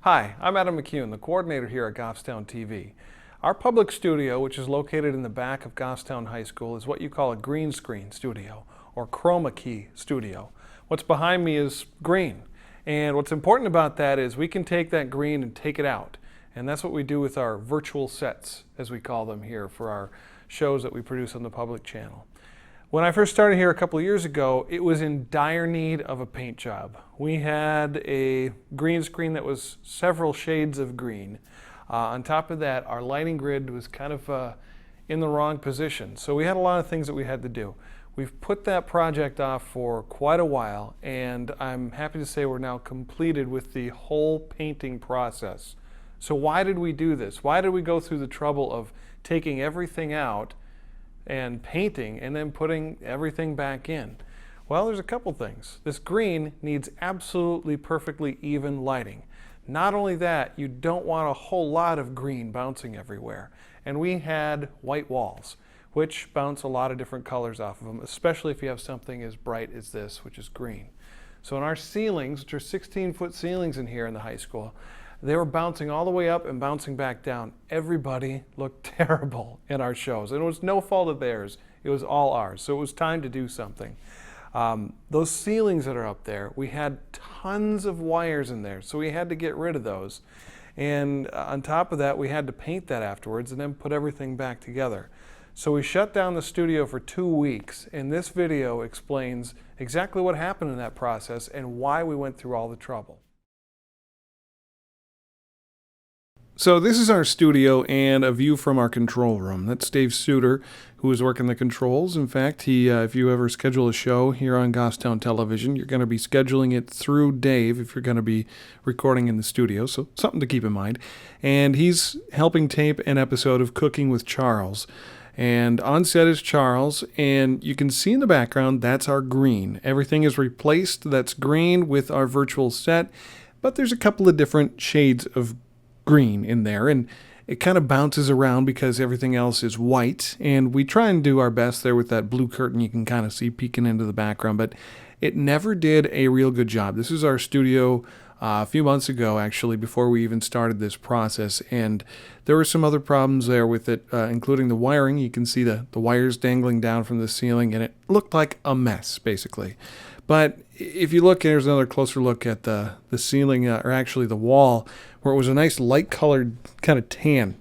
Hi, I'm Adam McCune, the coordinator here at Goffstown TV. Our public studio, which is located in the back of Goffstown High School, is what you call a green screen studio or chroma key studio. What's behind me is green. And what's important about that is we can take that green and take it out. And that's what we do with our virtual sets, as we call them here, for our shows that we produce on the public channel. When I first started here a couple of years ago, it was in dire need of a paint job. We had a green screen that was several shades of green. On top of that, our lighting grid was kind of in the wrong position. So we had a lot of things that we had to do. We've put that project off for quite a while, and I'm happy to say we're now completed with the whole painting process. So why did we do this? Why did we go through the trouble of taking everything out and painting and then putting everything back in? Well, there's a couple things. This green needs absolutely perfectly even lighting. Not only that, you don't want a whole lot of green bouncing everywhere. And we had white walls, which bounce a lot of different colors off of them, especially if you have something as bright as this, which is green. So in our ceilings, which are 16-foot ceilings in here in the high school, they were bouncing all the way up and bouncing back down. Everybody looked terrible in our shows. And it was no fault of theirs. It was all ours. So it was time to do something. Those ceilings that are up there, we had tons of wires in there. So we had to get rid of those. And on top of that, we had to paint that afterwards and then put everything back together. So we shut down the studio for 2 weeks. And this video explains exactly what happened in that process and why we went through all the trouble. So this is our studio and a view from our control room. That's Dave Suter, who is working the controls. In fact, if you ever schedule a show here on Goffstown Television, you're going to be scheduling it through Dave if you're going to be recording in the studio, so something to keep in mind. And he's helping tape an episode of Cooking with Charles. And on set is Charles, and you can see in the background, that's our green. Everything is replaced, that's green, with our virtual set, but there's a couple of different shades of green in there, and it kind of bounces around because everything else is white, and we try and do our best there with that blue curtain you can kind of see peeking into the background, but it never did a real good job. This is our studio a few months ago, actually, before we even started this process, and there were some other problems there with it, including the wiring. You can see the wires dangling down from the ceiling, and it looked like a mess, basically. But if you look, here's another closer look at the ceiling, or actually the wall, where it was a nice light-colored kind of tan.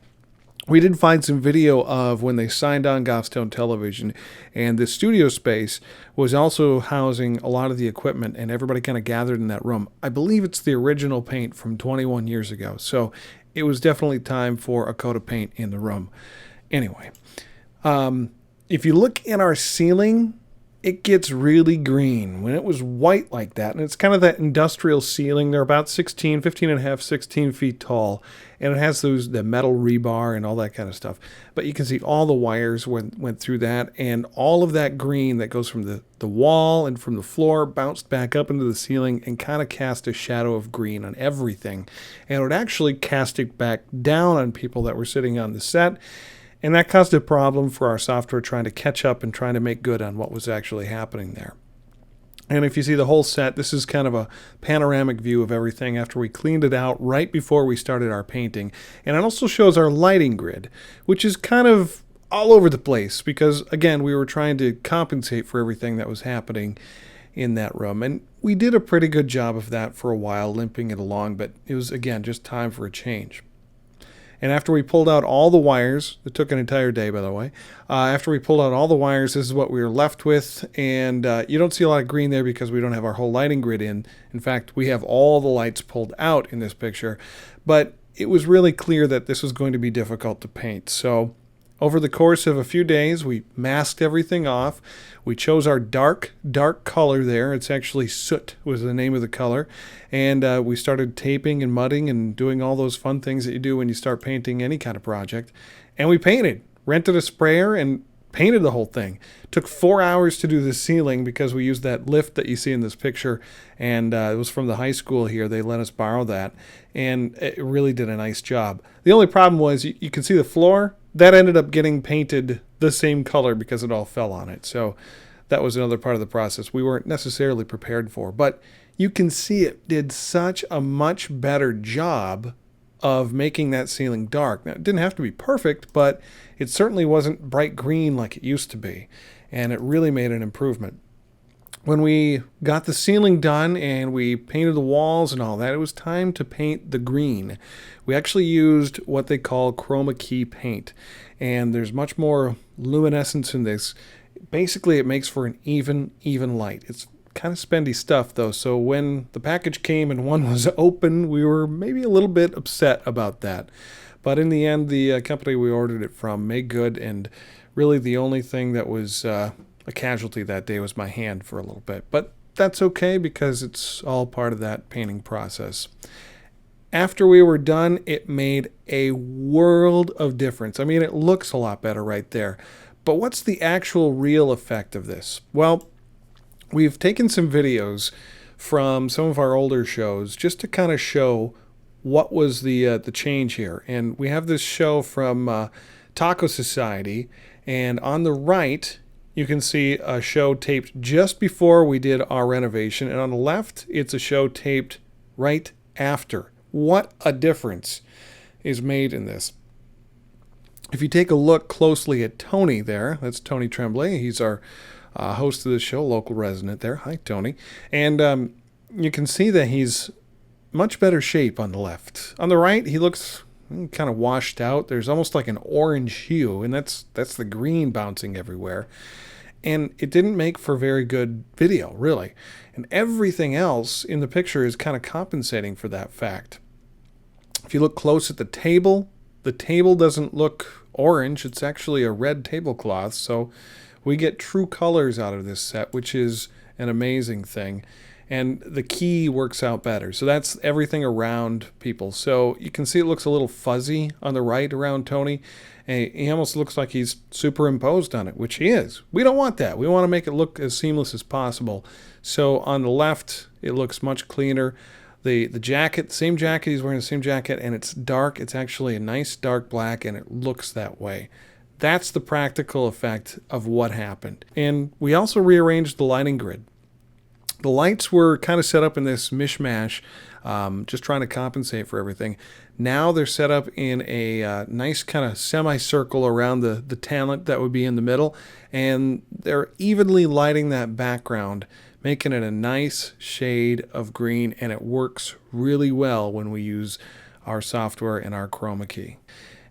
We did find some video of when they signed on Goffstown Television, and the studio space was also housing a lot of the equipment, and everybody kind of gathered in that room. I believe it's the original paint from 21 years ago, so it was definitely time for a coat of paint in the room. Anyway, if you look in our ceiling, it gets really green. When it was white like that, and it's kind of that industrial ceiling, they're about 15 and a half, 16 feet tall, and it has the metal rebar and all that kind of stuff. But you can see all the wires went through that, and all of that green that goes from the wall and from the floor bounced back up into the ceiling and kind of cast a shadow of green on everything. And it would actually cast it back down on people that were sitting on the set. And that caused a problem for our software trying to catch up and trying to make good on what was actually happening there. And if you see the whole set, this is kind of a panoramic view of everything after we cleaned it out right before we started our painting. And it also shows our lighting grid, which is kind of all over the place because, again, we were trying to compensate for everything that was happening in that room. And we did a pretty good job of that for a while, limping it along, but it was, again, just time for a change. And after we pulled out all the wires, it took an entire day, by the way. After we pulled out all the wires, this is what we were left with. And you don't see a lot of green there because we don't have our whole lighting grid in. In fact, we have all the lights pulled out in this picture. But it was really clear that this was going to be difficult to paint. So over the course of a few days, we masked everything off. We chose our dark color there. It's actually soot was the name of the color. And we started taping and mudding and doing all those fun things that you do when you start painting any kind of project. And we painted, rented a sprayer, and painted the whole thing. Took 4 hours to do the ceiling because we used that lift that you see in this picture. And it was from the high school here. They let us borrow that. And it really did a nice job. The only problem was you can see the floor. That ended up getting painted the same color because it all fell on it. So that was another part of the process we weren't necessarily prepared for. But you can see it did such a much better job of making that ceiling dark. Now, it didn't have to be perfect, but it certainly wasn't bright green like it used to be, and it really made an improvement. When we got the ceiling done and we painted the walls and all that, it was time to paint the green. We actually used what they call chroma key paint, and there's much more luminescence in this. Basically, it makes for an even light. It's kind of spendy stuff though, so when the package came and one was open, we were maybe a little bit upset about that. But in the end, the company we ordered it from made good, and really the only thing that was a casualty that day was my hand for a little bit. But that's okay because it's all part of that painting process. After we were done, it made a world of difference. I mean, it looks a lot better right there. But what's the actual real effect of this? Well, we've taken some videos from some of our older shows just to kind of show what was the change here. And we have this show from Taco Society, and on the right you can see a show taped just before we did our renovation, and on the left it's a show taped right after. What a difference is made in this. If you take a look closely at Tony there, that's Tony Tremblay, he's our host of the show, local resident there. Hi, Tony. And you can see that he's much better shape on the left. On the right, he looks kind of washed out. There's almost like an orange hue, and that's the green bouncing everywhere. And it didn't make for very good video, really. And everything else in the picture is kind of compensating for that fact. If you look close at the table doesn't look orange. It's actually a red tablecloth, so we get true colors out of this set, which is an amazing thing. And the key works out better. So that's everything around people. So you can see it looks a little fuzzy on the right around Tony. And he almost looks like he's superimposed on it, which he is. We don't want that. We want to make it look as seamless as possible. So on the left, it looks much cleaner. The jacket, same jacket, he's wearing the same jacket, and it's dark. It's actually a nice dark black, and it looks that way. That's the practical effect of what happened. And we also rearranged the lighting grid. The lights were kind of set up in this mishmash, just trying to compensate for everything. Now they're set up in a nice kind of semicircle around the talent that would be in the middle, and they're evenly lighting that background, making it a nice shade of green, and it works really well when we use our software and our chroma key.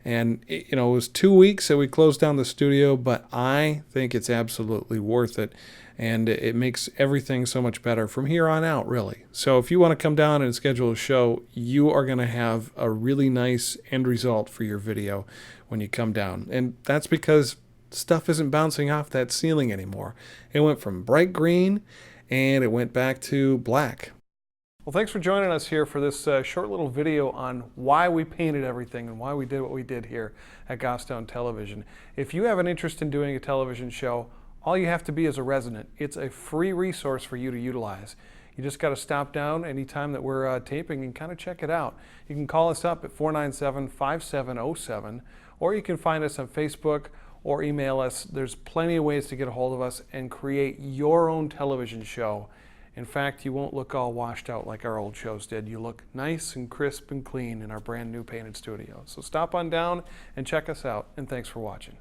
And it was 2 weeks that we closed down the studio, but I think it's absolutely worth it. And it makes everything so much better from here on out, really. So if you want to come down and schedule a show, you are going to have a really nice end result for your video when you come down. And that's because stuff isn't bouncing off that ceiling anymore. It went from bright green and it went back to black. Well, thanks for joining us here for this short little video on why we painted everything and why we did what we did here at Goffstown Television. If you have an interest in doing a television show, all you have to be is a resident. It's a free resource for you to utilize. You just got to stop down anytime that we're taping and kind of check it out. You can call us up at 497-5707, or you can find us on Facebook or email us. There's plenty of ways to get a hold of us and create your own television show. In fact, you won't look all washed out like our old shows did. You look nice and crisp and clean in our brand new painted studio. So stop on down and check us out, and thanks for watching.